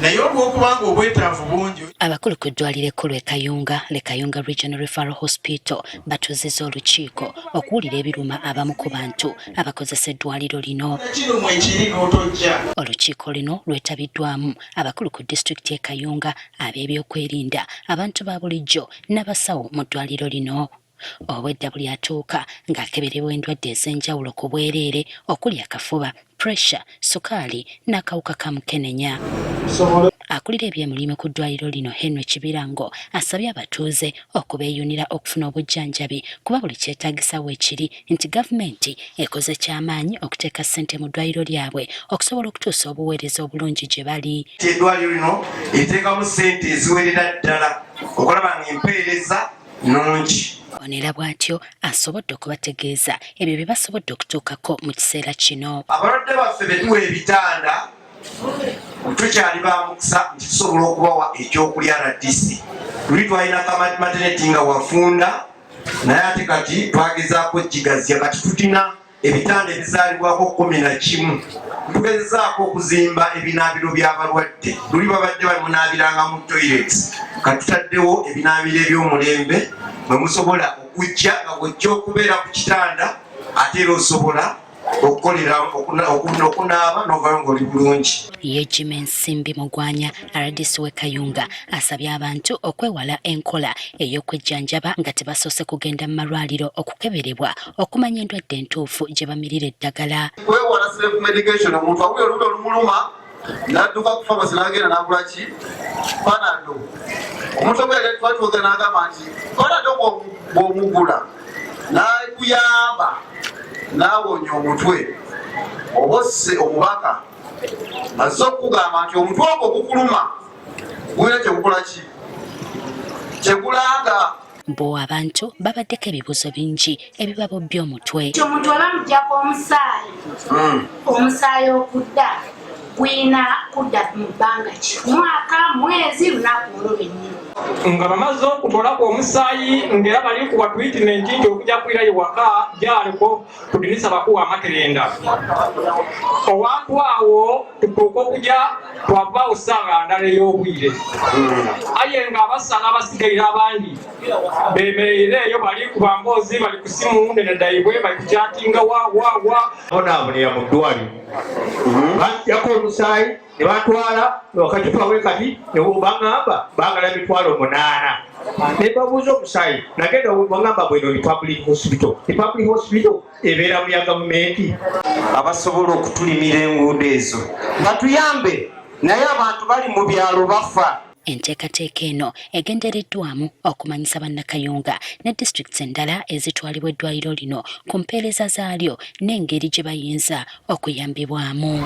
naye olw'okubanga obwetaavu bungi. Abakulu ku ddwaliro ekkulu e Kayunga Regional Referral Hospital batuuziza olukiiko okuwulira ebiruma abamu ku bantu abakozesa eddwaliro lino. Olukiiko lino lwetabiddwamu abakulu ku disitulikiti e Kayunga, ab'ebyokwerinda, abantu ba bulijjo n'abasawo mu ddwaliro lino. Obwedda buli atuuka ng'akeberebwa endwadde ez'enjawulo ku bwereere okuli akafuba, pressure, sukaali n'akawuka ka mukenenya. Akulira ebyemulimo ku ddwaliro lino Henry Kibirango asabye abatuuze okubeeyunira okufuna obujjanjabi kuba buli kyetaagisa weekiri nti gavumenti ekoze ky'amaanyi okuteeka ssente mu ddwaliro lyabwe okusobola okutuusa obuweereza obulungi gye bali. Eddwaliro lino eteekamu ssente eziwerera ddala okulaba ng'empeereza nnungi. Onera bw'atyo asobodde okubategeeza ebyo bye basobodde okutuukako mu kiseera kino. Abalwadde baffe be tuwa ebitanda tukyali ba mukisa nti tusobola okubawa ekyokulya RDC. Luli twalina maternity nga wafunda naye ate kati twagezaako gigazya kati tutina ebitanda ebizaalibwako 11. Tugezaako okuzimba ebinaabiro by'abalwadde. Luli babadde bamunaabiranga mu toilets. Kati tutaddewo ebinaabiro eby'omulembe mwe musobola okujja nga bw'ojja okubeera ku kitanda ate era osobola okukolera okunaaba n'ovaayo ng'oli bulungi. Ye Jimmy Nsimbi Mugwanya RDC w'e Kayunga asabye abantu okwewala enkola ey'okwejjanjaba nga tebasoose kugenda mu malwaliro okukeberebwa okumanya endwadde entuufu gye bamirira eddagala. Kwewala self medication, omuntu awulira oludda olumuluma n'adduka ku pharmacy n'agenda n'agula ki Panadol. Omuntu obeera twatuuze n'agamba nti Panadol bw'omugula n'akuyamba n'awonya omutwe oba osse omubaka azze okukugamba nti omutwe ogwo gukuluma gulina kyegukola ki kyegulanga. Bo abantu babaddeko ebibuuzo bingi ebibabobbya omutwe. Omuntu olwamuggyako omusaayi okudda gwina kudda mu bbanga ki? Mwaka, mwezi, lunaku olwo lwennyini. Nga bamaze okutolako omusaayi ng'era bali kuwa treatment nti okujja kwirayo waka gy'aliko kudinisa bakuwa amakerenda. Owantu awo tutuuka okujya twavaawo ssaawa ndala ey'obwire. Aye ng'abasala abasigaire abandi beemerereeyo bali ku bamboozi, bali ku simu neddaibwe, bali ku kyatinga wa. Bonaabonera mu ddwaliro. Bajjako omusaayi ne batwala wakati twawe kati ne bangamba baagala emitwalo 8. Ne babuuza omusaayi nagenda bangamba bweno ni public hospital. Ni public hospital ebeera mu ya gavumenti. Abasobola okutulimira enguudo ezo batuyambe, naye abantu bali mu byalo bafa. Enteekateeka eno egendereddwamu okumanyisa bannakayunga ne disitulikiti endala ezitwalibwa eddwaliro lino ku mpeereza zaalyo n'engeri gye bayinza okuyambibwamu.